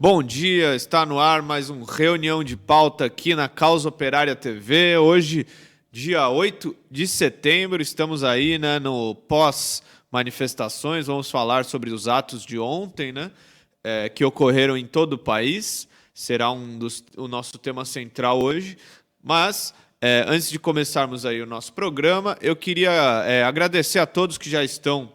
Bom dia, está no ar mais um reunião de pauta aqui na Causa Operária TV. Hoje, dia 8 de setembro, estamos aí, né, no pós-manifestações. Vamos falar sobre os atos de ontem, né, que ocorreram em todo o país. Será o nosso tema central hoje. Mas, antes de começarmos aí o nosso programa, eu queria agradecer a todos que já estão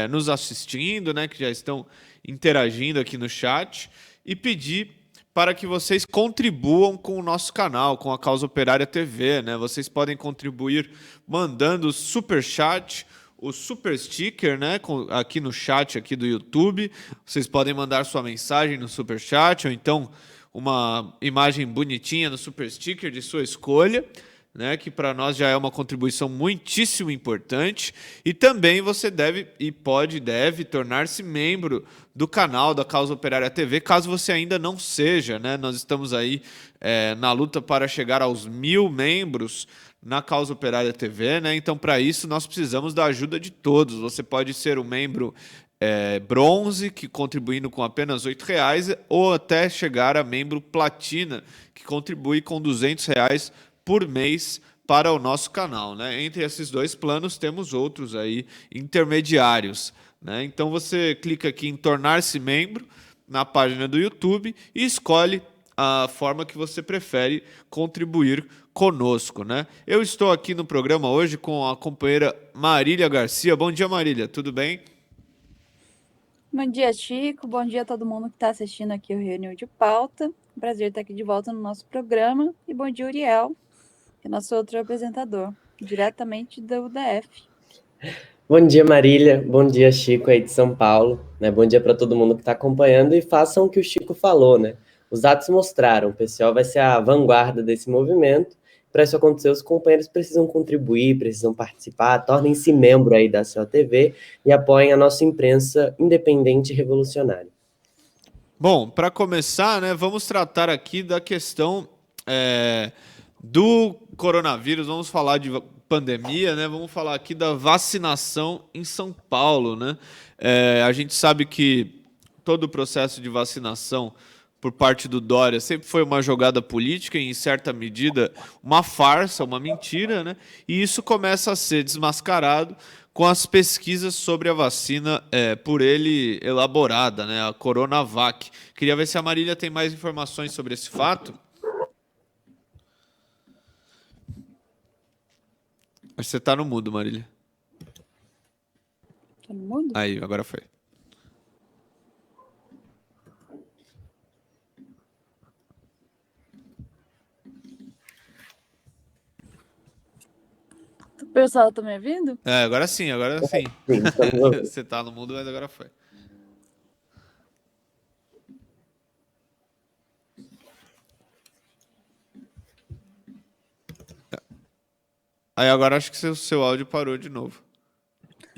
nos assistindo, né, que já estão interagindo aqui no chat e pedir para que vocês contribuam com o nosso canal, com a Causa Operária TV, né? Vocês podem contribuir mandando o super chat, o super sticker, né? Aqui no chat aqui do YouTube. Vocês podem mandar sua mensagem no super chat ou então uma imagem bonitinha no super sticker de sua escolha, né, que para nós já é uma contribuição muitíssimo importante. E também você deve tornar-se membro do canal da Causa Operária TV, caso você ainda não seja, né? Nós estamos aí na luta para chegar aos 1.000 membros na Causa Operária TV, né? Então, para isso, nós precisamos da ajuda de todos. Você pode ser um membro bronze, que contribuindo com apenas R$ 8, ou até chegar a membro platina, que contribui com R$ 200 por mês para o nosso canal, né? Entre esses dois planos temos outros aí intermediários, né? Então você clica aqui em tornar-se membro na página do YouTube e escolhe a forma que você prefere contribuir conosco, né? Eu estou aqui no programa hoje com a companheira Marília Garcia. Bom dia, Marília, tudo bem? Bom dia, Chico. Bom dia a todo mundo que está assistindo aqui o Reunião de Pauta. Prazer estar aqui de volta no nosso programa. E bom dia, Uriel, que é nosso outro apresentador, diretamente da UDF. Bom dia, Marília. Bom dia, Chico, aí de São Paulo. Né? Bom dia para todo mundo que está acompanhando e façam o que o Chico falou, né? Os atos mostraram, o PCO vai ser a vanguarda desse movimento. Para isso acontecer, os companheiros precisam contribuir, precisam participar, tornem-se membro aí da COTV e apoiem a nossa imprensa independente e revolucionária. Bom, para começar, né, vamos tratar aqui da questão do coronavírus. Vamos falar de pandemia, né? Vamos falar aqui da vacinação em São Paulo, né? A gente sabe que todo o processo de vacinação por parte do Dória sempre foi uma jogada política e, em certa medida, uma farsa, uma mentira, né? E isso começa a ser desmascarado com as pesquisas sobre a vacina por ele elaborada, né? A Coronavac. Queria ver se a Marília tem mais informações sobre esse fato. Acho que você está no mudo, Marília. Tá no mudo? Aí, agora foi. O pessoal tá me ouvindo? Agora sim, agora sim. Sim, estamos ouvindo. Você está no mudo, mas agora foi. Aí agora acho que o seu áudio parou de novo.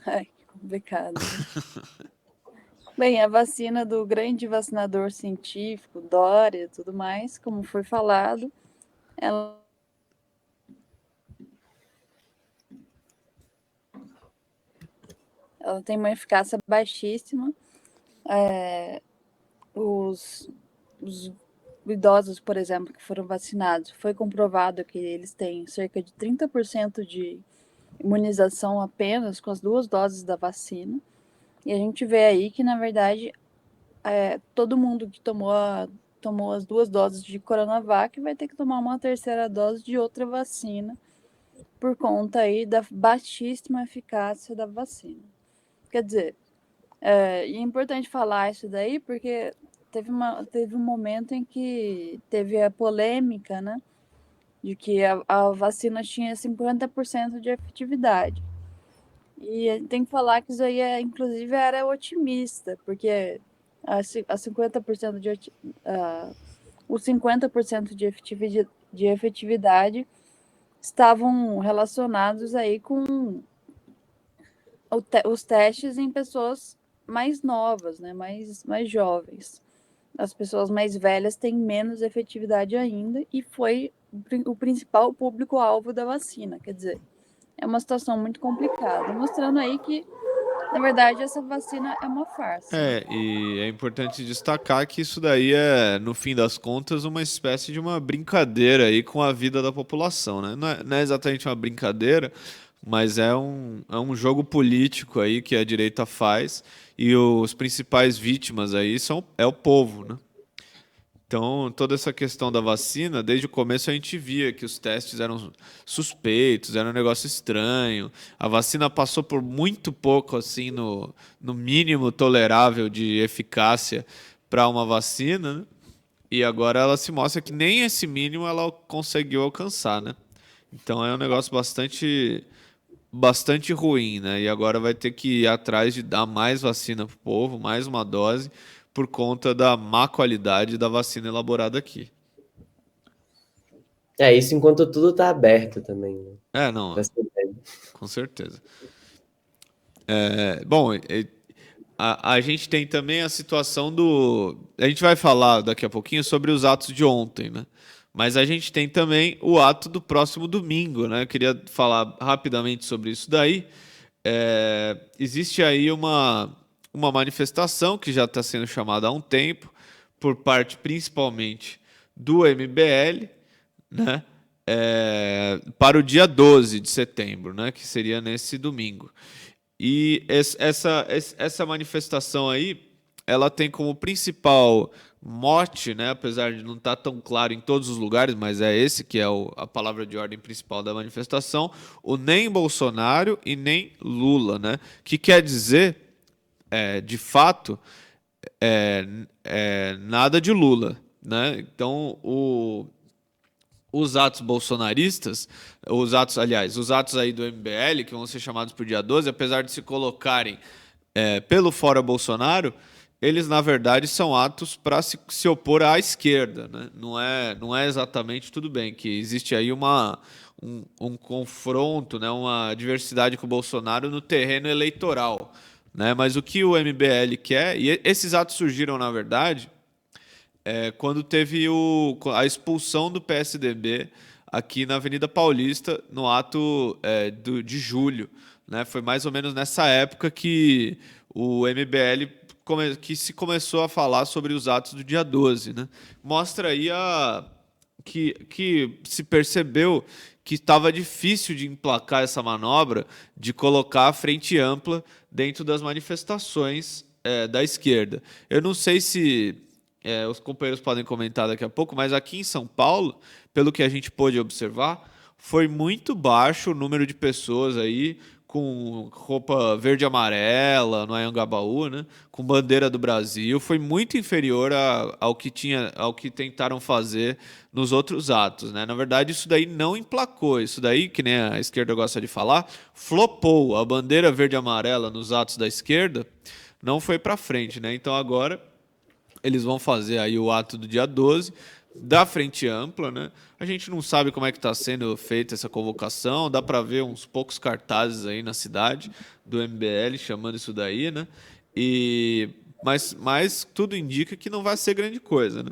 Ai, que complicado. Bem, a vacina do grande vacinador científico, Dória e tudo mais, como foi falado, ela tem uma eficácia baixíssima. Os idosos, por exemplo, que foram vacinados, foi comprovado que eles têm cerca de 30% de imunização apenas com as 2 doses da vacina. E a gente vê aí que, na verdade, todo mundo que tomou as 2 doses de Coronavac vai ter que tomar uma terceira dose de outra vacina por conta aí da baixíssima eficácia da vacina. Quer dizer, é importante falar isso daí porque teve um momento em que teve a polêmica, né, de que a vacina tinha 50% de efetividade. E tem que falar que isso aí, inclusive, era otimista, porque os 50% de efetividade estavam relacionados aí com os testes em pessoas mais novas, né, mais jovens. As pessoas mais velhas têm menos efetividade ainda e foi o principal público-alvo da vacina. Quer dizer, é uma situação muito complicada, mostrando aí que Na verdade, essa vacina é uma farsa. E é importante destacar que isso daí é, no fim das contas, uma espécie de uma brincadeira aí com a vida da população, né? Não é exatamente uma brincadeira, mas é um jogo político aí que a direita faz e os principais vítimas aí é o povo, né? Então, toda essa questão da vacina, desde o começo a gente via que os testes eram suspeitos, era um negócio estranho. A vacina passou por muito pouco, assim, no mínimo tolerável de eficácia para uma vacina, né? E agora ela se mostra que nem esse mínimo ela conseguiu alcançar, né? Então é um negócio bastante ruim, né? E agora vai ter que ir atrás de dar mais vacina pro povo, mais uma dose, por conta da má qualidade da vacina elaborada aqui. Isso enquanto tudo tá aberto também, né? Não, Pra ser bem. com certeza. Bom, a gente tem também a situação do. A gente vai falar daqui a pouquinho sobre os atos de ontem, né? Mas a gente tem também o ato do próximo domingo, né? Eu queria falar rapidamente sobre isso daí. Existe aí uma manifestação que já está sendo chamada há um tempo, por parte principalmente do MBL, né? Para o dia 12 de setembro, né? Que seria nesse domingo. E essa manifestação aí, ela tem como principal mote, né, apesar de não estar tão claro em todos os lugares, mas é esse que é a palavra de ordem principal da manifestação, o nem Bolsonaro e nem Lula, né? Que quer dizer, de fato, nada de Lula, né? Então, os atos bolsonaristas, os atos aí do MBL, que vão ser chamados por dia 12, apesar de se colocarem pelo fora Bolsonaro, eles na verdade são atos para se opor à esquerda, né? Não é exatamente tudo bem, que existe aí um confronto, né? Uma diversidade com o Bolsonaro no terreno eleitoral, né? Mas o que o MBL quer, e esses atos surgiram na verdade quando teve a expulsão do PSDB aqui na Avenida Paulista, no ato de julho, né? Foi mais ou menos nessa época que o MBL que se começou a falar sobre os atos do dia 12, né? Mostra aí que se percebeu que estava difícil de emplacar essa manobra de colocar a frente ampla dentro das manifestações da esquerda. Eu não sei se os companheiros podem comentar daqui a pouco, mas aqui em São Paulo, pelo que a gente pôde observar, foi muito baixo o número de pessoas aí com roupa verde e amarela no Anhangabaú, né? Com bandeira do Brasil, foi muito inferior ao que tentaram fazer nos outros atos, né? Na verdade, isso daí não emplacou, isso daí, que nem a esquerda gosta de falar, flopou. A bandeira verde e amarela nos atos da esquerda não foi para frente, né? Então agora eles vão fazer aí o ato do dia 12 da frente ampla, né? A gente não sabe como é que está sendo feita essa convocação, dá para ver uns poucos cartazes aí na cidade do MBL chamando isso daí, né? Mas tudo indica que não vai ser grande coisa, né?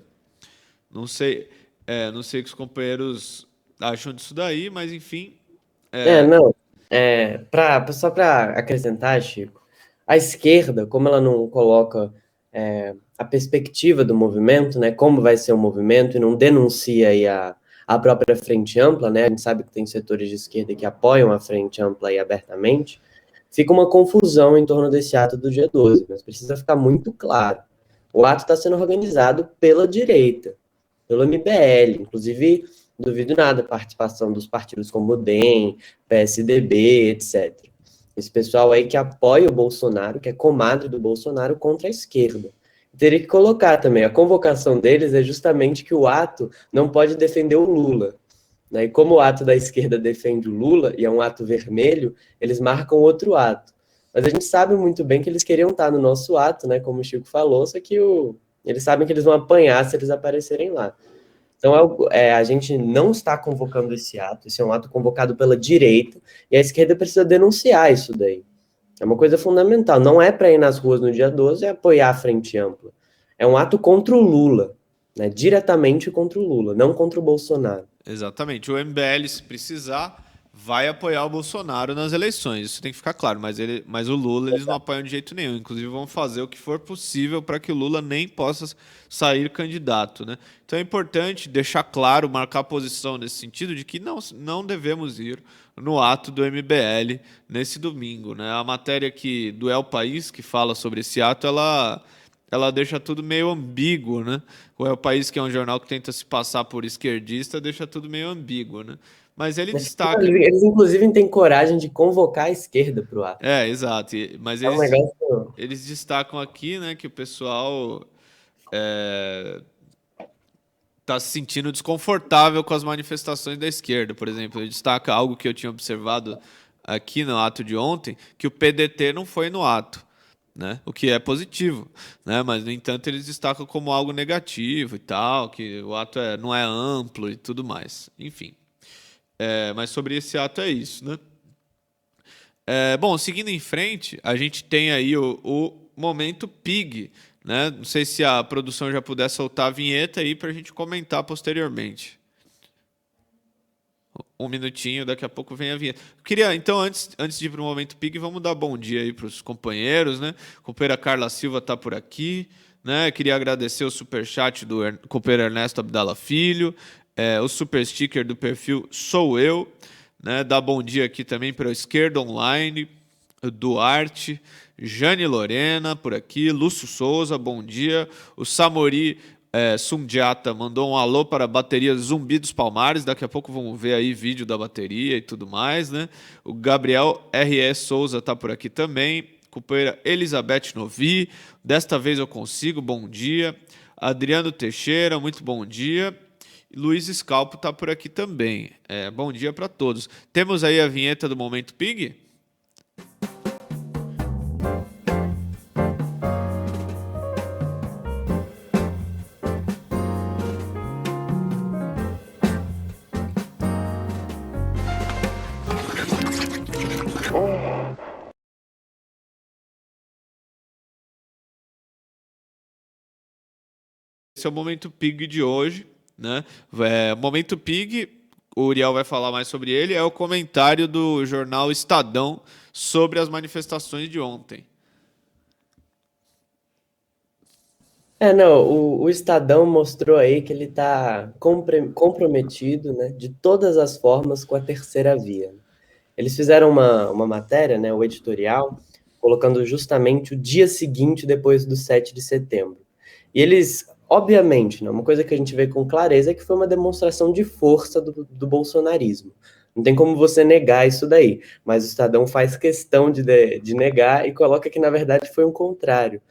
Não sei o que os companheiros acham disso daí, mas enfim. Não. Só para acrescentar, Chico, a esquerda, como ela não coloca a perspectiva do movimento, né, como vai ser o movimento, e não denuncia aí a própria frente ampla, né, a gente sabe que tem setores de esquerda que apoiam a frente ampla aí abertamente, fica uma confusão em torno desse ato do dia 12, mas precisa ficar muito claro. O ato está sendo organizado pela direita, pelo MBL, inclusive duvido nada a participação dos partidos como o DEM, PSDB, etc. Esse pessoal aí que apoia o Bolsonaro, que é comadre do Bolsonaro contra a esquerda. Teria que colocar também, a convocação deles é justamente que o ato não pode defender o Lula, né? E como o ato da esquerda defende o Lula, e é um ato vermelho, eles marcam outro ato. Mas a gente sabe muito bem que eles queriam estar no nosso ato, né? Como o Chico falou, só que eles sabem que eles vão apanhar se eles aparecerem lá. Então, a gente não está convocando esse ato, esse é um ato convocado pela direita, e a esquerda precisa denunciar isso daí. É uma coisa fundamental, não é para ir nas ruas no dia 12 e apoiar a frente ampla. É um ato contra o Lula, né? Diretamente contra o Lula, não contra o Bolsonaro. Exatamente. O MBL, se precisar, vai apoiar o Bolsonaro nas eleições, isso tem que ficar claro, mas o Lula eles não apoiam de jeito nenhum, inclusive vão fazer o que for possível para que o Lula nem possa sair candidato, né? Então é importante deixar claro, marcar posição nesse sentido de que não devemos ir no ato do MBL nesse domingo, né? A matéria aqui do El País, que fala sobre esse ato, ela deixa tudo meio ambíguo, né? O El País, que é um jornal que tenta se passar por esquerdista, deixa tudo meio ambíguo, né? Mas ele destaca. Eles, inclusive, têm coragem de convocar a esquerda para o ato. Exato. Mas É um negócio. eles destacam aqui, né, que o pessoal está se sentindo desconfortável com as manifestações da esquerda. Por exemplo, ele destaca algo que eu tinha observado aqui no ato de ontem, que o PDT não foi no ato, né? O que é positivo, né? Mas, no entanto, eles destacam como algo negativo e tal, que o ato não é amplo e tudo mais. Enfim. Mas sobre esse ato é isso, né? Bom, seguindo em frente, a gente tem aí o momento PIG, né? Não sei se a produção já puder soltar a vinheta aí para a gente comentar posteriormente. Um minutinho, daqui a pouco vem a vinheta. Eu queria, então, antes de ir para o momento PIG, vamos dar bom dia aí para os companheiros, né? A companheira Carla Silva está por aqui, né? Queria agradecer o superchat do companheiro Ernesto Abdala Filho, o super sticker do perfil Sou Eu, né? Dar bom dia aqui também para o Esquerda Online, Duarte, Jane Lorena por aqui, Lúcio Souza, bom dia. O Samori Sundiata mandou um alô para a bateria Zumbi dos Palmares. Daqui a pouco vamos ver aí vídeo da bateria e tudo mais, né? O Gabriel R.E. Souza tá por aqui também. Companheira Elizabeth Novi, desta vez eu consigo, bom dia. Adriano Teixeira, muito bom dia. Luiz Scalpo tá por aqui também. Bom dia para todos. Temos aí a vinheta do Momento Pig? Esse é o Momento Pig de hoje, né? Momento Pig, o Uriel vai falar mais sobre ele, é o comentário do jornal Estadão sobre as manifestações de ontem. Não, o Estadão mostrou aí que ele está comprometido, né, de todas as formas com a terceira via. Eles fizeram uma matéria, né, o editorial, colocando justamente o dia seguinte depois do 7 de setembro. E eles, obviamente, né, uma coisa que a gente vê com clareza é que foi uma demonstração de força do bolsonarismo. Não tem como você negar isso daí, mas o Estadão faz questão de negar e coloca que, na verdade, foi um contrário.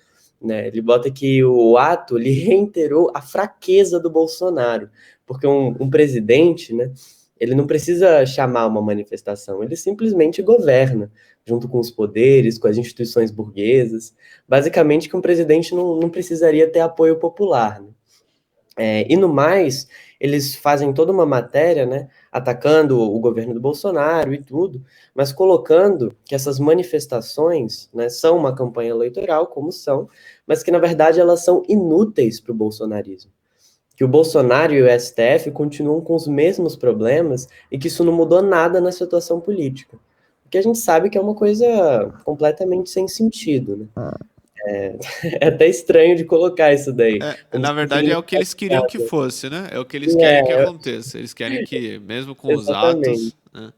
Né? Ele bota que o ato ele reiterou a fraqueza do Bolsonaro, porque um presidente, né, ele não precisa chamar uma manifestação, ele simplesmente governa, junto com os poderes, com as instituições burguesas. Basicamente, que um presidente não precisaria ter apoio popular. Né? E no mais, eles fazem toda uma matéria, né, atacando o governo do Bolsonaro e tudo, mas colocando que essas manifestações, né, são uma campanha eleitoral, como são, mas que, na verdade, elas são inúteis para o bolsonarismo. Que o Bolsonaro e o STF continuam com os mesmos problemas e que isso não mudou nada na situação política. Porque a gente sabe que é uma coisa completamente sem sentido, né? É até estranho de colocar isso daí. Na verdade, é o que eles queriam que fosse, né? É o que eles querem que aconteça. Eles querem que, mesmo com os atos... Né?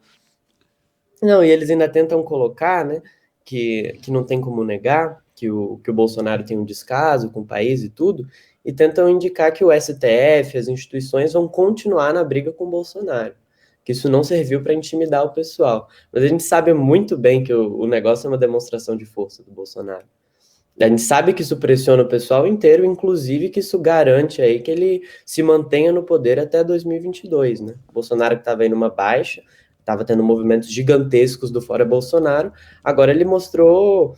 Não, e eles ainda tentam colocar, né, que não tem como negar que o Bolsonaro tem um descaso com o país e tudo, e tentam indicar que o STF, as instituições, vão continuar na briga com o Bolsonaro. Que isso não serviu para intimidar o pessoal. Mas a gente sabe muito bem que o negócio é uma demonstração de força do Bolsonaro. A gente sabe que isso pressiona o pessoal inteiro, inclusive que isso garante aí que ele se mantenha no poder até 2022, né? O Bolsonaro que estava aí numa baixa, estava tendo movimentos gigantescos do Fora Bolsonaro, agora ele mostrou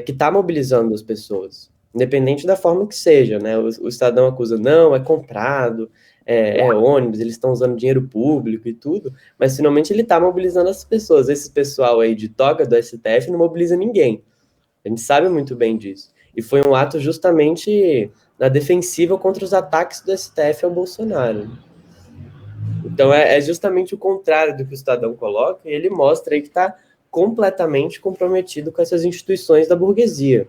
que está mobilizando as pessoas, independente da forma que seja, né? O Estadão acusa, não, é comprado, é ônibus, eles estão usando dinheiro público e tudo, mas finalmente ele está mobilizando as pessoas. Esse pessoal aí de toga do STF não mobiliza ninguém. A gente sabe muito bem disso. E foi um ato justamente na defensiva contra os ataques do STF ao Bolsonaro. Então, é justamente o contrário do que o Estadão coloca, e ele mostra aí que está completamente comprometido com essas instituições da burguesia.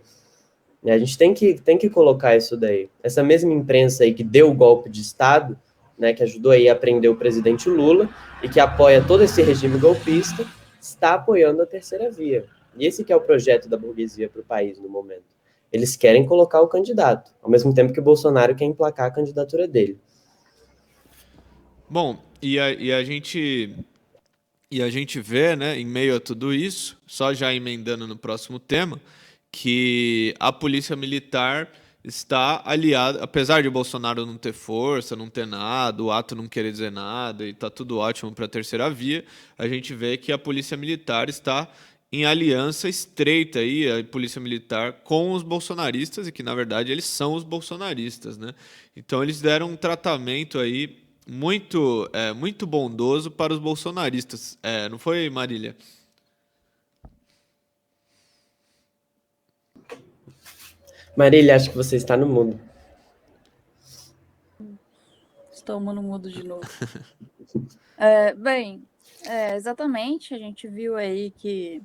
E a gente tem que colocar isso daí. Essa mesma imprensa aí que deu o golpe de Estado, né, que ajudou aí a prender o presidente Lula e que apoia todo esse regime golpista, está apoiando a terceira via. E esse que é o projeto da burguesia para o país no momento. Eles querem colocar o candidato, ao mesmo tempo que o Bolsonaro quer emplacar a candidatura dele. Bom, e a gente vê, né, em meio a tudo isso, só já emendando no próximo tema, que a polícia militar está aliada, apesar de Bolsonaro não ter força, não ter nada, o ato não querer dizer nada e tá tudo ótimo para a terceira via, a gente vê que a polícia militar está em aliança estreita aí, a polícia militar com os bolsonaristas e que na verdade eles são os bolsonaristas, né? Então eles deram um tratamento aí muito bondoso para os bolsonaristas. Não foi, Marília? Marília, acho que você está no mudo. Estou no mudo de novo. Exatamente, a gente viu aí que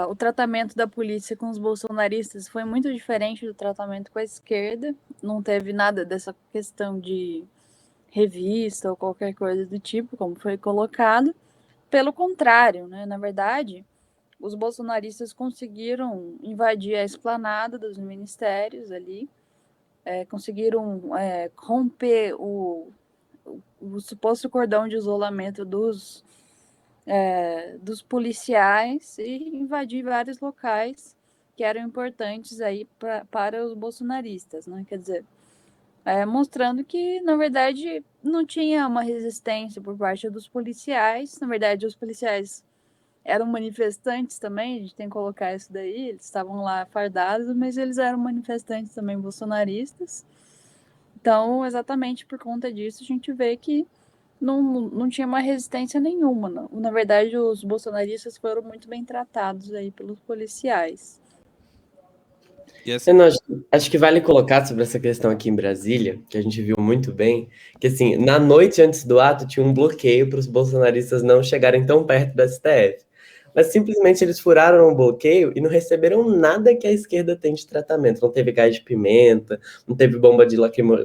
o tratamento da polícia com os bolsonaristas foi muito diferente do tratamento com a esquerda. Não teve nada dessa questão de revista ou qualquer coisa do tipo, como foi colocado. Pelo contrário, né? Na verdade, os bolsonaristas conseguiram invadir a esplanada dos ministérios ali, conseguiram romper o suposto cordão de isolamento dos policiais e invadir vários locais que eram importantes aí para os bolsonaristas, né? Quer dizer, mostrando que, na verdade, não tinha uma resistência por parte dos policiais. Na verdade, os policiais eram manifestantes também, a gente tem que colocar isso daí, eles estavam lá fardados, mas eles eram manifestantes também bolsonaristas. Então, exatamente por conta disso, a gente vê que não tinha uma resistência nenhuma. Não. Na verdade, os bolsonaristas foram muito bem tratados aí pelos policiais. Acho que vale colocar sobre essa questão aqui em Brasília, que a gente viu muito bem, que assim, na noite antes do ato tinha um bloqueio para os bolsonaristas não chegarem tão perto do STF. Mas simplesmente eles furaram o bloqueio e não receberam nada que a esquerda tem de tratamento. Não teve gás de pimenta, não teve bomba de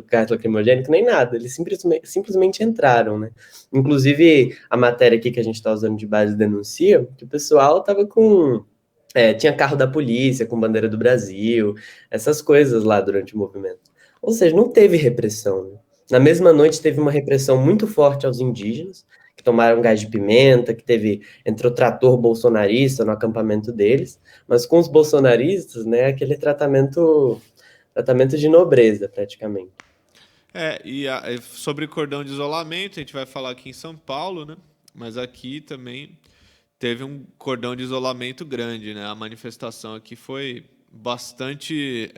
gás lacrimogênico, nem nada. Eles simplesmente entraram, né? Inclusive, a matéria aqui que a gente está usando de base denuncia que o pessoal estava com... tinha carro da polícia com bandeira do Brasil, essas coisas lá durante o movimento. Ou seja, não teve repressão, né? Na mesma noite teve uma repressão muito forte aos indígenas, que tomaram gás de pimenta, que entrou trator bolsonarista no acampamento deles, mas com os bolsonaristas, né, aquele tratamento de nobreza, praticamente. E sobre cordão de isolamento, a gente vai falar aqui em São Paulo, né? Mas aqui também teve um cordão de isolamento grande, né? A manifestação aqui foi bastante,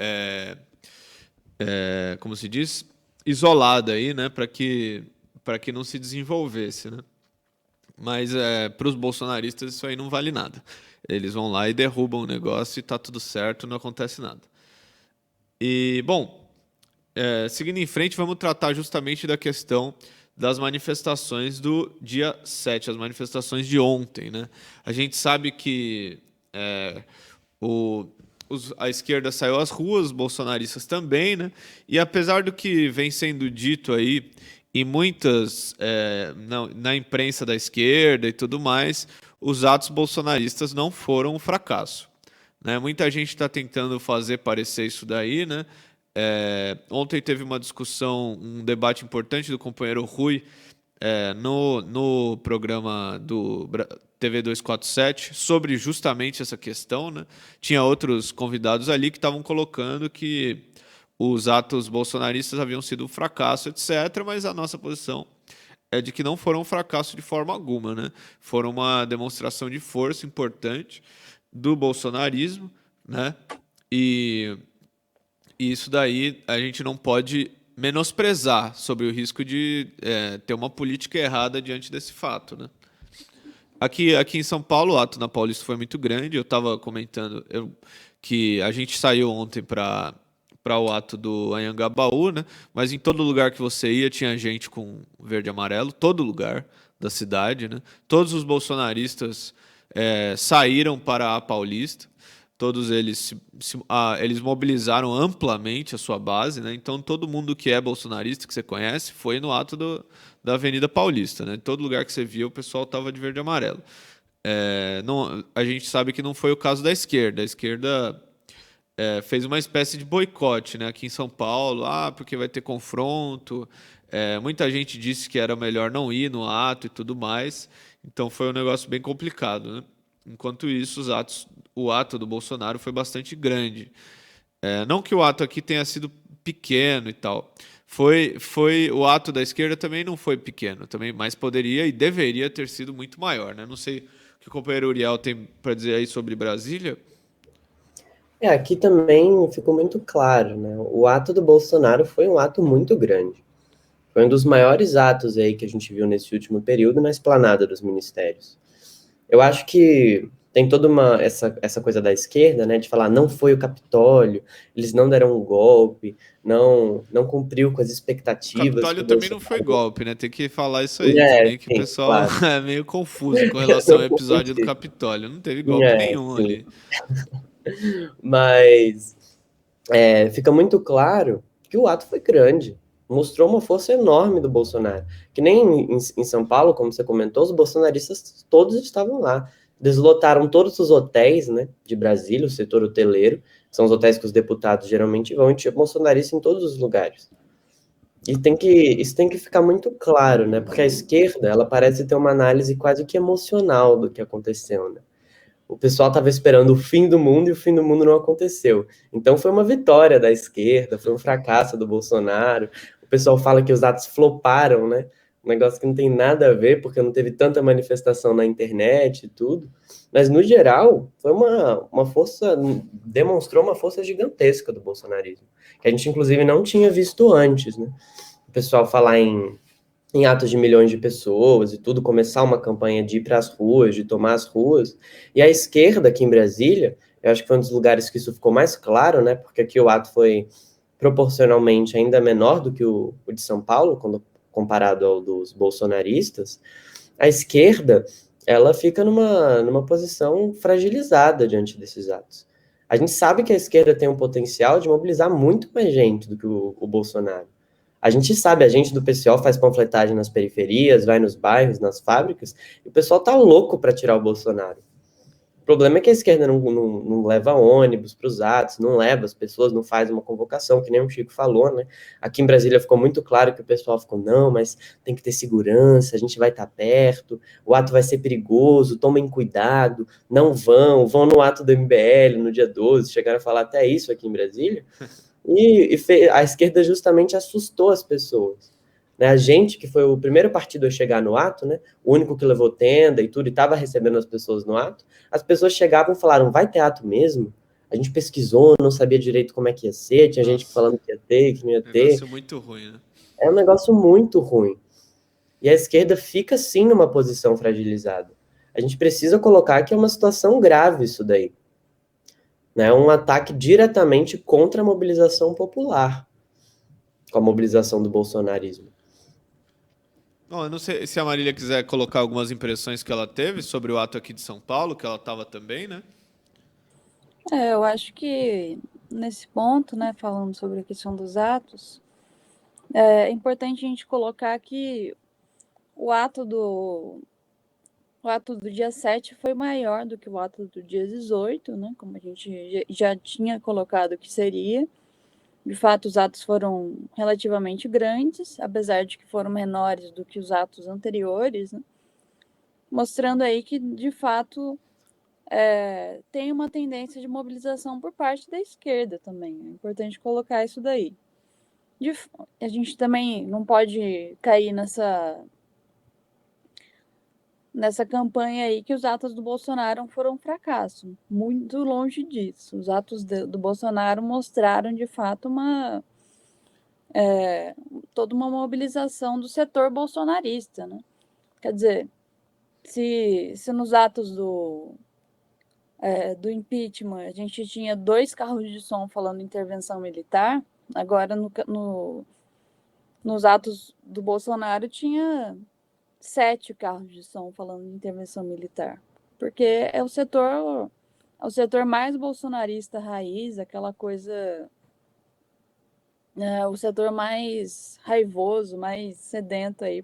como se diz, isolada aí, né? Para que não se desenvolvesse, né? Mas para os bolsonaristas isso aí não vale nada. Eles vão lá e derrubam o negócio e tá tudo certo, não acontece nada. E, bom, seguindo em frente, vamos tratar justamente da questão das manifestações do dia 7, as manifestações de ontem, né? A gente sabe que a esquerda saiu às ruas, os bolsonaristas também, né? E apesar do que vem sendo dito aí em muitas, na imprensa da esquerda e tudo mais, os atos bolsonaristas não foram um fracasso, né? Muita gente está tentando fazer parecer isso daí, né? Ontem teve uma discussão, um debate importante do companheiro Rui no programa do TV 247 sobre justamente essa questão, né? Tinha outros convidados ali que estavam colocando que os atos bolsonaristas haviam sido um fracasso, etc., mas a nossa posição é de que não foram um fracasso de forma alguma, né? Foram uma demonstração de força importante do bolsonarismo, né? E isso daí a gente não pode menosprezar sobre o risco de ter uma política errada diante desse fato, né? Aqui em São Paulo, o ato na Paulista foi muito grande. Eu estava comentando que a gente saiu ontem para para o ato do Anhangabaú, né? Mas em todo lugar que você ia tinha gente com verde e amarelo, todo lugar da cidade, né? Todos os bolsonaristas saíram para a Paulista, todos eles eles mobilizaram amplamente a sua base, né? Então todo mundo que é bolsonarista, que você conhece, foi no ato da Avenida Paulista, né? Em todo lugar que você via, o pessoal estava de verde e amarelo. A gente sabe que não foi o caso da esquerda. A esquerda fez uma espécie de boicote, né, aqui em São Paulo, porque vai ter confronto. Muita gente disse que era melhor não ir no ato e tudo mais. Então foi um negócio bem complicado, né? Enquanto isso, o ato do Bolsonaro foi bastante grande. Não que o ato aqui tenha sido pequeno e tal. O ato da esquerda também não foi pequeno, também, mas poderia e deveria ter sido muito maior, né? Não sei o que o companheiro Uriel tem para dizer aí sobre Brasília. Aqui também ficou muito claro, né? O ato do Bolsonaro foi um ato muito grande. Foi um dos maiores atos aí que a gente viu nesse último período na esplanada dos ministérios. Eu acho que tem toda essa coisa da esquerda, né, de falar não foi o Capitólio, eles não deram um golpe, não cumpriu com as O expectativas que Capitólio o também não foi Bolsonaro... golpe, né? Tem que falar isso aí também, que o Sim, pessoal claro. é meio confuso com relação ao Não episódio do confundi. Capitólio. Não teve golpe nenhum Sim. ali. Mas fica muito claro que o ato foi grande. Mostrou uma força enorme do Bolsonaro. Que nem em São Paulo, como você comentou, os bolsonaristas todos estavam lá. Deslotaram todos os hotéis, né, de Brasília, o setor hoteleiro, que são os hotéis que os deputados geralmente vão, e tinha bolsonarista em todos os lugares. E isso tem que ficar muito claro, né? Porque a esquerda, ela parece ter uma análise quase que emocional do que aconteceu, né? O pessoal estava esperando o fim do mundo e o fim do mundo não aconteceu. Então foi uma vitória da esquerda, foi um fracasso do Bolsonaro. O pessoal fala que os atos floparam, né? Um negócio que não tem nada a ver, porque não teve tanta manifestação na internet e tudo. Mas, no geral, foi uma força, demonstrou uma força gigantesca do bolsonarismo, que a gente, inclusive, não tinha visto antes, né? O pessoal falar em atos de milhões de pessoas e tudo, começar uma campanha de ir para as ruas, de tomar as ruas. E a esquerda aqui em Brasília, eu acho que foi um dos lugares que isso ficou mais claro, né? Porque aqui o ato foi proporcionalmente ainda menor do que o de São Paulo, quando comparado ao dos bolsonaristas. A esquerda, ela fica numa posição fragilizada diante desses atos. A gente sabe que a esquerda tem um potencial de mobilizar muito mais gente do que o Bolsonaro. A gente sabe, a gente do PCO faz panfletagem nas periferias, vai nos bairros, nas fábricas, e o pessoal tá louco para tirar o Bolsonaro. O problema é que a esquerda não leva ônibus para os atos, não leva as pessoas, não faz uma convocação, que nem o Chico falou, né? Aqui em Brasília ficou muito claro que o pessoal ficou, não, mas tem que ter segurança, a gente vai estar perto, o ato vai ser perigoso, tomem cuidado, não vão no ato do MBL no dia 12, chegaram a falar até isso aqui em Brasília. A esquerda justamente assustou as pessoas. Né? A gente, que foi o primeiro partido a chegar no ato, né? O único que levou tenda e tudo, e estava recebendo as pessoas no ato, as pessoas chegavam e falaram, vai ter ato mesmo? A gente pesquisou, não sabia direito como é que ia ser, tinha gente falando que ia ter, que não ia ter. Negócio muito ruim, né? É um negócio muito ruim. E a esquerda fica, sim, numa posição fragilizada. A gente precisa colocar que é uma situação grave isso daí. Né, um ataque diretamente contra a mobilização popular, com a mobilização do bolsonarismo. Bom, eu não sei se a Marília quiser colocar algumas impressões que ela teve sobre o ato aqui de São Paulo, que ela estava também, né? Eu acho que nesse ponto, né, falando sobre a questão dos atos, é importante a gente colocar que o ato do dia 7 foi maior do que o ato do dia 18, né? Como a gente já tinha colocado que seria. De fato, os atos foram relativamente grandes, apesar de que foram menores do que os atos anteriores, né? Mostrando aí que, de fato, tem uma tendência de mobilização por parte da esquerda também. É importante colocar isso daí. A gente também não pode cair nessa campanha aí que os atos do Bolsonaro foram um fracasso. Muito longe disso. Os atos do Bolsonaro mostraram, de fato, toda uma mobilização do setor bolsonarista, né? Quer dizer, se nos atos do impeachment, a gente tinha 2 carros de som falando intervenção militar, agora nos atos do Bolsonaro tinha 7 carros de som falando de intervenção militar, porque é o setor mais bolsonarista raiz, aquela coisa, o setor mais raivoso, mais sedento aí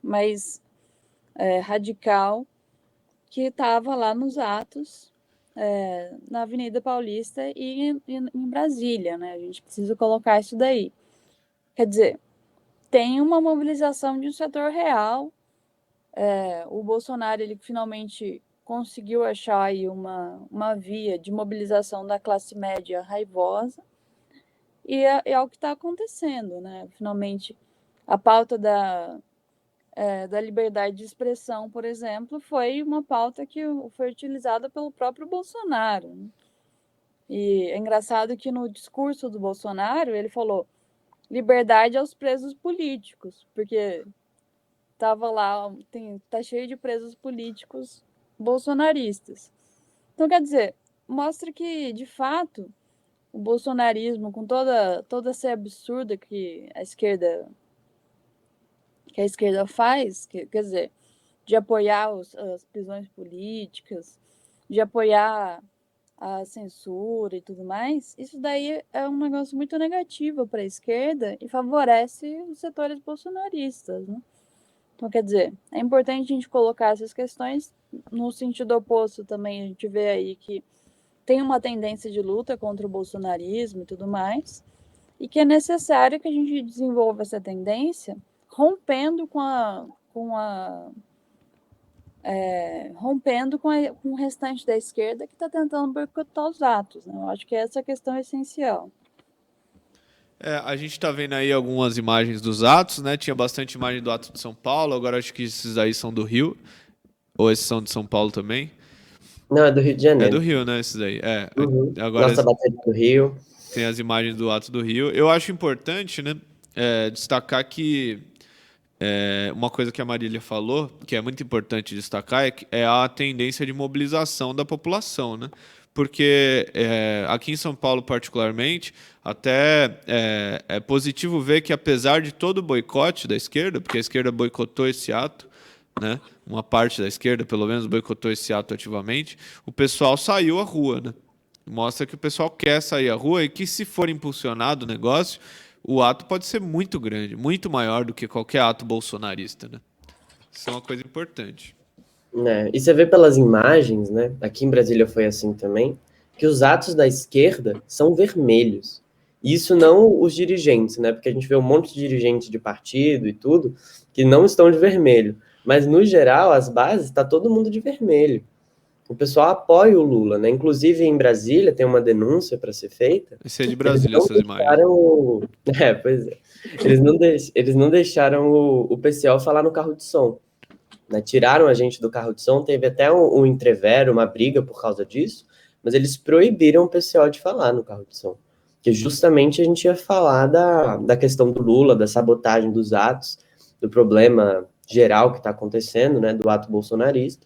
mais radical, que estava lá nos atos na Avenida Paulista e em Brasília, né? A gente precisa colocar isso daí. Quer dizer, tem uma mobilização de um setor real. O Bolsonaro, ele finalmente conseguiu achar aí uma via de mobilização da classe média raivosa, e é o que está acontecendo, né? Finalmente, a pauta da liberdade de expressão, por exemplo, foi uma pauta que foi utilizada pelo próprio Bolsonaro, né? E é engraçado que no discurso do Bolsonaro ele falou liberdade aos presos políticos, porque estava lá, tá cheio de presos políticos bolsonaristas. Então, quer dizer, mostra que, de fato, o bolsonarismo, com toda essa absurda que a esquerda faz, quer dizer, de apoiar as prisões políticas, de apoiar a censura e tudo mais, isso daí é um negócio muito negativo para a esquerda e favorece os setores bolsonaristas, né? Então, quer dizer, é importante a gente colocar essas questões. No sentido oposto também, a gente vê aí que tem uma tendência de luta contra o bolsonarismo e tudo mais, e que é necessário que a gente desenvolva essa tendência rompendo com o restante da esquerda que está tentando boicotar os atos, né? Eu acho que essa questão é essencial. A gente está vendo aí algumas imagens dos atos, né? Tinha bastante imagem do ato de São Paulo, agora acho que esses aí são do Rio, ou esses são de São Paulo também. Não, é do Rio de É Janeiro. do Rio, né? Esses aí. Agora nossa bateria do Rio. Tem as imagens do ato do Rio. Eu acho importante, né, destacar que uma coisa que a Marília falou, que é muito importante destacar, é a tendência de mobilização da população, né? Porque aqui em São Paulo, particularmente, até é positivo ver que, apesar de todo o boicote da esquerda, porque a esquerda boicotou esse ato, né? Uma parte da esquerda, pelo menos, boicotou esse ato ativamente, o pessoal saiu à rua, né? Mostra que o pessoal quer sair à rua e que, se for impulsionado o negócio, o ato pode ser muito grande, muito maior do que qualquer ato bolsonarista, né? Isso é uma coisa importante. E você vê pelas imagens, né? Aqui em Brasília foi assim também, que os atos da esquerda são vermelhos. Isso não os dirigentes, né? Porque a gente vê um monte de dirigentes de partido e tudo que não estão de vermelho. Mas, no geral, as bases, está todo mundo de vermelho. O pessoal apoia o Lula, né? Inclusive, em Brasília, tem uma denúncia para ser feita. Esse é de Brasília, essas imagens. Pois é. Eles não deixaram o PCO falar no carro de som. Né? Tiraram a gente do carro de som, teve até um entrevero, uma briga por causa disso, mas eles proibiram o PCO de falar no carro de som. Que justamente a gente ia falar da questão do Lula, da sabotagem dos atos, do problema geral que está acontecendo, né, do ato bolsonarista.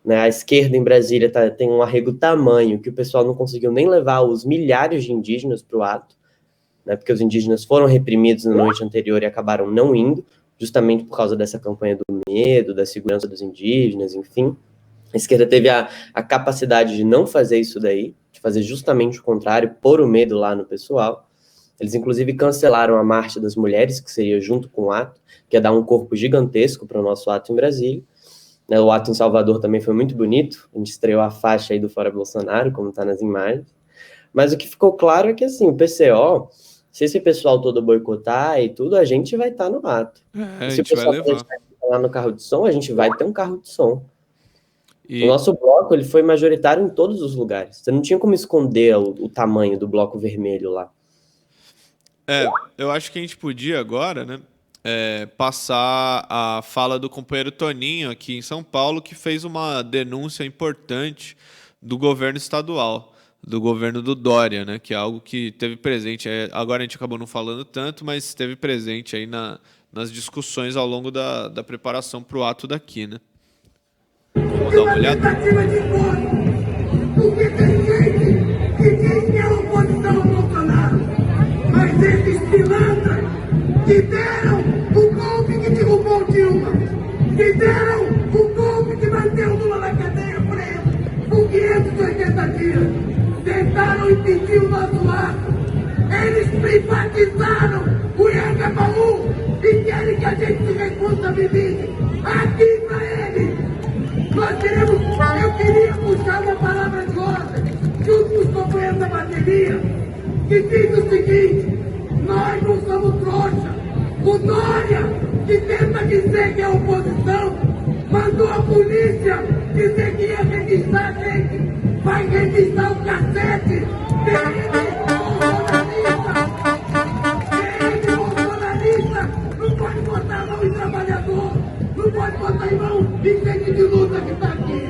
Né, a esquerda em Brasília tem um arrego tamanho que o pessoal não conseguiu nem levar os milhares de indígenas para o ato, né, porque os indígenas foram reprimidos na noite anterior e acabaram não indo, justamente por causa dessa campanha do medo, da segurança dos indígenas, enfim. A esquerda teve a capacidade de não fazer isso daí, de fazer justamente o contrário, pôr o medo lá no pessoal. Eles, inclusive, cancelaram a Marcha das Mulheres, que seria junto com o ato, que ia dar um corpo gigantesco para o nosso ato em Brasília. O ato em Salvador também foi muito bonito, a gente estreou a faixa aí do Fora Bolsonaro, como está nas imagens. Mas o que ficou claro é que, assim, o PCO, se esse pessoal todo boicotar e tudo, a gente vai estar no ato. A gente vai levar. Lá no carro de som, a gente vai ter um carro de som. O nosso bloco, ele foi majoritário em todos os lugares. Você não tinha como esconder o tamanho do bloco vermelho lá. Eu acho que a gente podia agora, né, passar a fala do companheiro Toninho aqui em São Paulo, que fez uma denúncia importante do governo estadual, do governo do Dória, né, que é algo que teve presente. Agora a gente acabou não falando tanto, mas esteve presente aí nas discussões ao longo da preparação para o ato daqui, né? Vamos dar uma olhada? 280 dias. Tentaram impedir o nosso ato. Eles privatizaram o Anhangabaú e querem que a gente se responsabilize. Aqui para eles. Eu queria puxar uma palavra de ordem junto com os companheiros da bateria, que diz o seguinte: nós não somos trouxa. O Dória, que tenta dizer que é oposição, mandou a polícia dizer que ia revistar a gente. Vai revistar o cacete. Bolsonarista não pode botar a mão em trabalhador, não pode botar em mão em gente de luta que está aqui.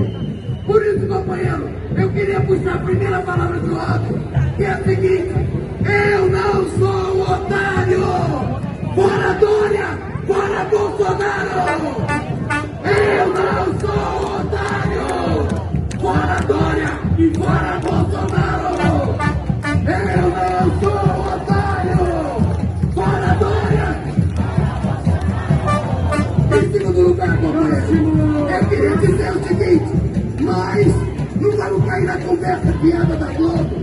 Por isso, companheiro, eu queria puxar a primeira palavra de ordem, que é a seguinte: eu não sou otário! Fora Dória! Fora Bolsonaro! Eu não sou otário! Fora Dória e fora Bolsonaro! Eu não sou otário! Fora Dória! Em segundo lugar, companheiro, eu queria dizer o seguinte: mas não vamos cair na conversa piada da Globo,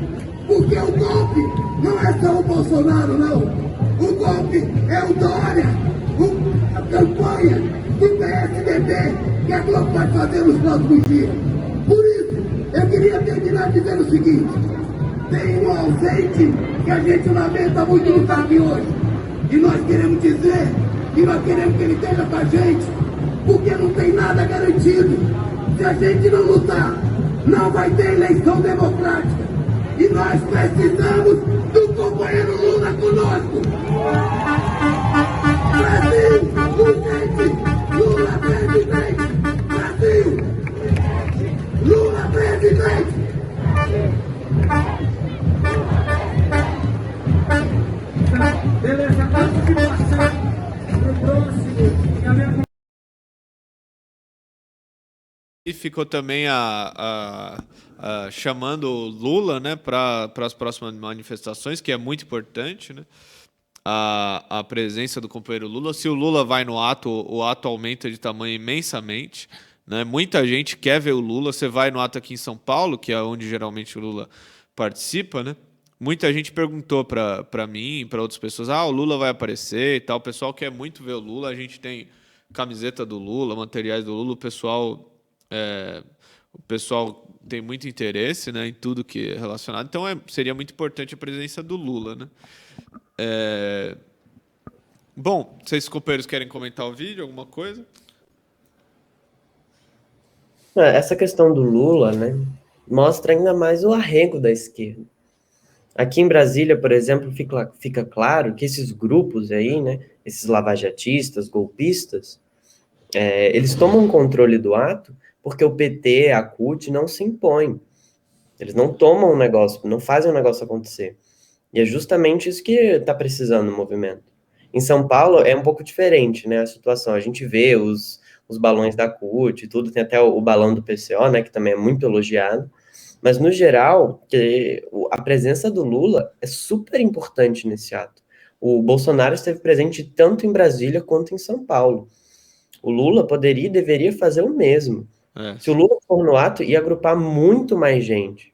porque o golpe não é só o Bolsonaro, não. O golpe é o Dória, a campanha do PSDB que a Globo vai fazer nos próximos dias. Por isso, eu queria terminar dizendo o seguinte: tem um ausente que a gente lamenta muito não estar aqui hoje. E nós queremos dizer que nós queremos que ele esteja com a gente, porque não tem nada garantido. Se a gente não lutar, não vai ter eleição democrática. E nós precisamos do companheiro Lula conosco. Brasil, urgente, Lula presidente. Brasil, Lula presidente. Beleza, antes de passar pro próximo, a minha... E ficou também chamando o Lula, né, para as próximas manifestações, que é muito importante, né, a presença do companheiro Lula. Se o Lula vai no ato, o ato aumenta de tamanho imensamente, né? Muita gente quer ver o Lula. Você vai no ato aqui em São Paulo, que é onde geralmente o Lula participa, né? Muita gente perguntou para mim, para outras pessoas: o Lula vai aparecer e tal. O pessoal quer muito ver o Lula. A gente tem camiseta do Lula, materiais do Lula. O pessoal tem muito interesse, né, em tudo que é relacionado. Então seria muito importante a presença do Lula, né? Bom, vocês companheiros querem comentar o vídeo, alguma coisa? Essa questão do Lula, né, mostra ainda mais o arrego da esquerda. Aqui em Brasília, por exemplo, fica claro que esses grupos aí, né, esses lavajatistas, golpistas, eles tomam controle do ato porque o PT, a CUT não se impõem. Eles não tomam um negócio, não fazem o negócio acontecer. E é justamente isso que está precisando no movimento. Em São Paulo é um pouco diferente, né, a situação. A gente vê os balões da CUT e tudo, tem até o balão do PCO, né, que também é muito elogiado. Mas, no geral, a presença do Lula é super importante nesse ato. O Bolsonaro esteve presente tanto em Brasília quanto em São Paulo. O Lula poderia e deveria fazer o mesmo. Se o Lula for no ato, ia agrupar muito mais gente.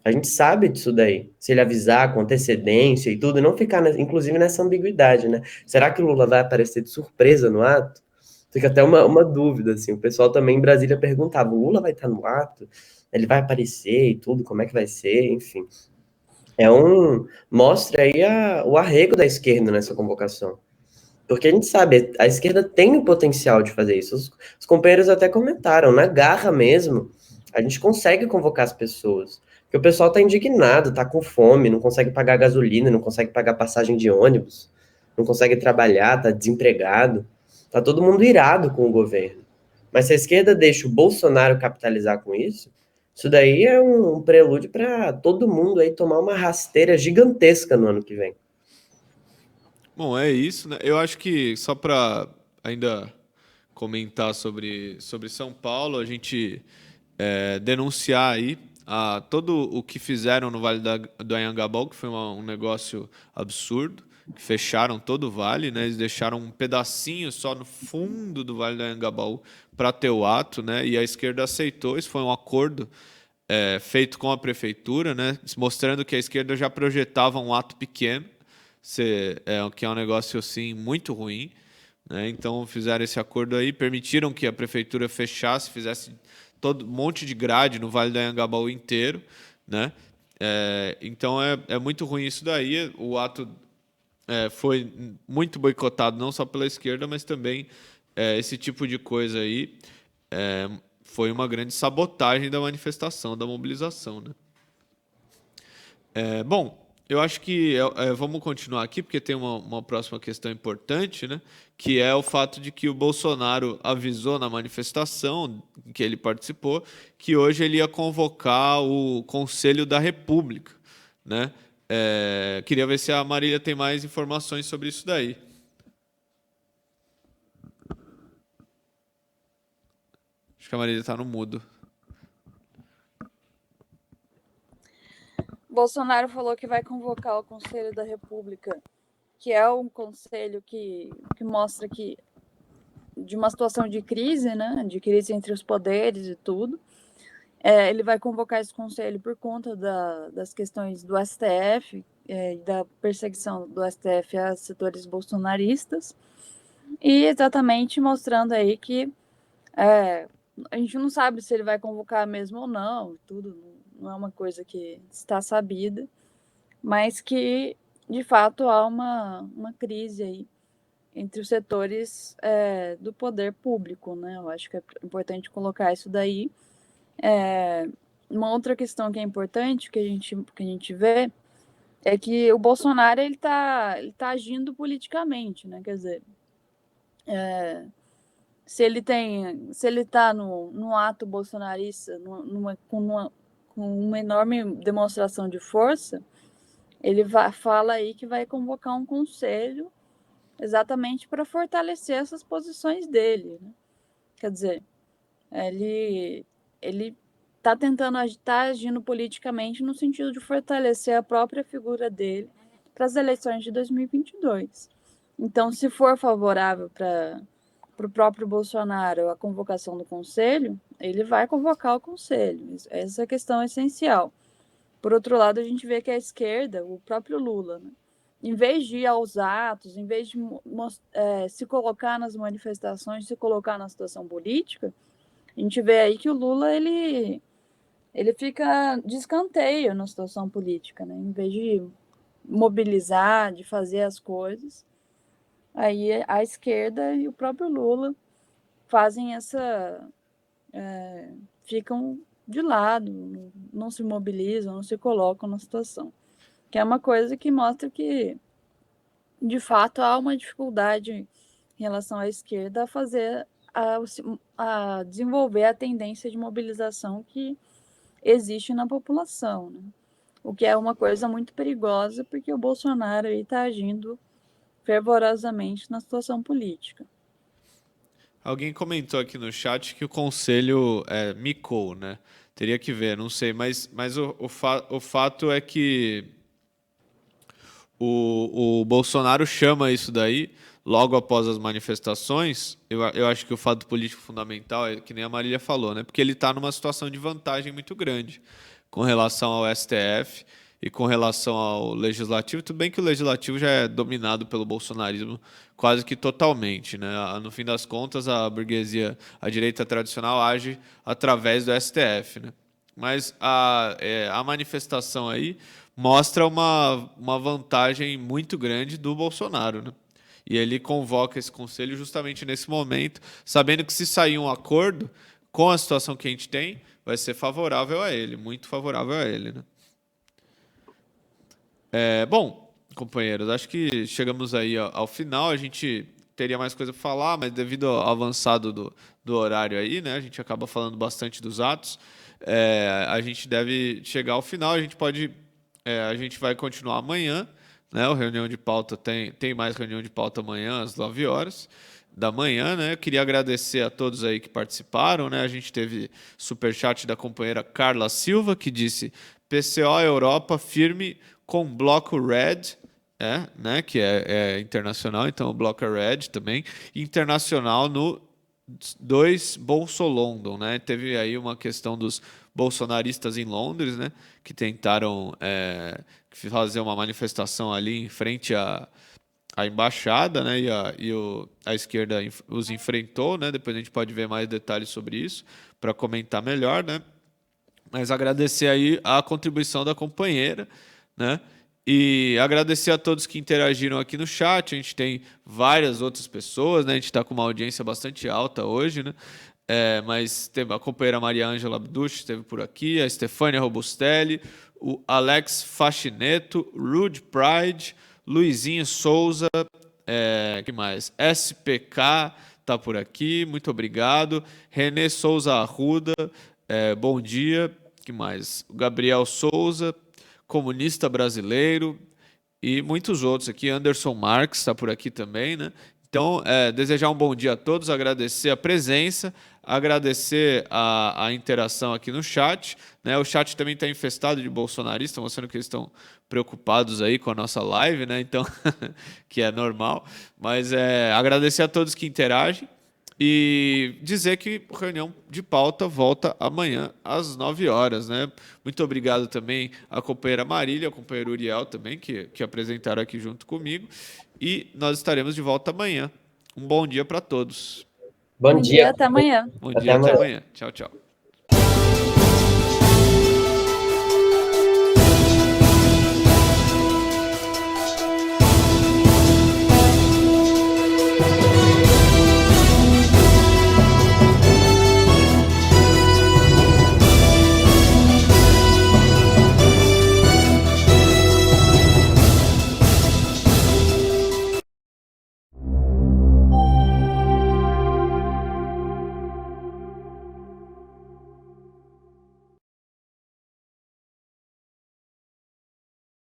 A gente sabe disso daí. Se ele avisar com antecedência e tudo, não ficar, inclusive, nessa ambiguidade, né? Será que o Lula vai aparecer de surpresa no ato? Fica até uma dúvida, assim. O pessoal também em Brasília perguntava: o Lula vai estar no ato? Ele vai aparecer e tudo? Como é que vai ser? Enfim. Mostra aí o arrego da esquerda nessa convocação. Porque a gente sabe, a esquerda tem o potencial de fazer isso. Os companheiros até comentaram, na garra mesmo, a gente consegue convocar as pessoas. Porque o pessoal tá indignado, tá com fome, não consegue pagar gasolina, não consegue pagar passagem de ônibus, não consegue trabalhar, tá desempregado. Tá todo mundo irado com o governo. Mas se a esquerda deixa o Bolsonaro capitalizar com isso, isso daí é um prelúdio para todo mundo aí tomar uma rasteira gigantesca no ano que vem. Bom, é isso, né? Eu acho que só para ainda comentar sobre São Paulo, a gente denunciar aí todo o que fizeram no Vale do Anhangabaú, que foi um negócio absurdo, que fecharam todo o vale, né? Eles deixaram um pedacinho só no fundo do Vale do Anhangabaú para ter o ato, né? E a esquerda aceitou. Isso foi um acordo feito com a prefeitura, né, mostrando que a esquerda já projetava um ato pequeno, que é um negócio assim muito ruim, né? Então fizeram esse acordo aí, permitiram que a prefeitura fechasse, fizesse todo um monte de grade no Vale do Anhangabaú inteiro, né? Então é muito ruim isso daí. O ato foi muito boicotado não só pela esquerda, mas também esse tipo de coisa aí foi uma grande sabotagem da manifestação, da mobilização, né? Bom, eu acho que vamos continuar aqui, porque tem uma próxima questão importante, né? Que é o fato de que o Bolsonaro avisou na manifestação em que ele participou que hoje ele ia convocar o Conselho da República, né? Queria ver se a Marília tem mais informações sobre isso daí. Acho que a Marília está no mudo. Bolsonaro falou que vai convocar o Conselho da República, que é um conselho que mostra que de uma situação de crise, né, de crise entre os poderes e tudo. Ele vai convocar esse conselho por conta das questões do STF, da perseguição do STF a setores bolsonaristas, e exatamente mostrando aí que a gente não sabe se ele vai convocar mesmo ou não, tudo não é uma coisa que está sabida, mas que, de fato, há uma crise aí entre os setores do poder público, né? Eu acho que é importante colocar isso daí. Uma outra questão que é importante, que a gente vê, é que o Bolsonaro ele tá agindo politicamente, né? Quer dizer, se ele está num ato bolsonarista, com uma enorme demonstração de força, ele fala aí que vai convocar um conselho exatamente para fortalecer essas posições dele, né? Quer dizer, ele está tentando agindo politicamente no sentido de fortalecer a própria figura dele para as eleições de 2022. Então, se for favorável para o próprio Bolsonaro a convocação do Conselho, ele vai convocar o Conselho. Essa questão é essencial. Por outro lado, a gente vê que a esquerda, o próprio Lula, né, em vez de ir aos atos, em vez de se colocar nas manifestações, se colocar na situação política, a gente vê aí que o Lula ele fica de escanteio na situação política, né? Em vez de mobilizar, de fazer as coisas, aí a esquerda e o próprio Lula fazem ficam de lado, não se mobilizam, não se colocam na situação, que é uma coisa que mostra que, de fato, há uma dificuldade em relação à esquerda a fazer, a desenvolver a tendência de mobilização que existe na população, né? O que é uma coisa muito perigosa, porque o Bolsonaro está agindo fervorosamente na situação política. Alguém comentou aqui no chat que o conselho micou, né? Teria que ver, não sei, mas o fato é que o Bolsonaro chama isso daí logo após as manifestações. Eu acho que o fato político fundamental é que nem a Marília falou, né? Porque ele está numa situação de vantagem muito grande com relação ao STF e com relação ao legislativo. Tudo bem que o legislativo já é dominado pelo bolsonarismo quase que totalmente, né? No fim das contas, a burguesia, a direita tradicional age através do STF, né? Mas a manifestação aí mostra uma vantagem muito grande do Bolsonaro, né? E ele convoca esse conselho justamente nesse momento, sabendo que se sair um acordo com a situação que a gente tem, vai ser favorável a ele, muito favorável a ele, né? Bom, companheiros, acho que chegamos aí ao final. A gente teria mais coisa para falar, mas devido ao avançado do horário aí, né, a gente acaba falando bastante dos atos. A gente deve chegar ao final. A gente vai continuar amanhã, né? A reunião de pauta tem mais reunião de pauta amanhã às 9 horas da manhã, né? Eu queria agradecer a todos aí que participaram, né? A gente teve superchat da companheira Carla Silva, que disse: PCO Europa firme com bloco Red, né? Que é internacional, então o bloco é Red também, internacional no 2 Bolso London, né? Teve aí uma questão dos bolsonaristas em Londres, né, que tentaram fazer uma manifestação ali em frente à embaixada, né, a esquerda os enfrentou, né, depois a gente pode ver mais detalhes sobre isso para comentar melhor, né, mas agradecer aí a contribuição da companheira, né, e agradecer a todos que interagiram aqui no chat. A gente tem várias outras pessoas, né? A gente está com uma audiência bastante alta hoje, né? Mas teve a companheira Maria Ângela Abduch, esteve por aqui, a Stefânia Robustelli, o Alex Faxineto, Rude Pride, Luizinho Souza, que mais? SPK está por aqui, muito obrigado. Renê Souza Arruda, bom dia. Que mais? O Gabriel Souza, comunista brasileiro, e muitos outros aqui. Anderson Marques está por aqui também, né? Então, desejar um bom dia a todos, agradecer a presença, agradecer a interação aqui no chat, né? O chat também está infestado de bolsonaristas, mostrando que eles estão preocupados aí com a nossa live, né? Então, que é normal. Mas agradecer a todos que interagem e dizer que a reunião de pauta volta amanhã às 9 horas, né? Muito obrigado também à companheira Marília, ao companheiro Uriel também, que apresentaram aqui junto comigo. E nós estaremos de volta amanhã. Um bom dia para todos. Bom Bom dia, dia. até amanhã. Bom dia, até amanhã. Tchau, tchau.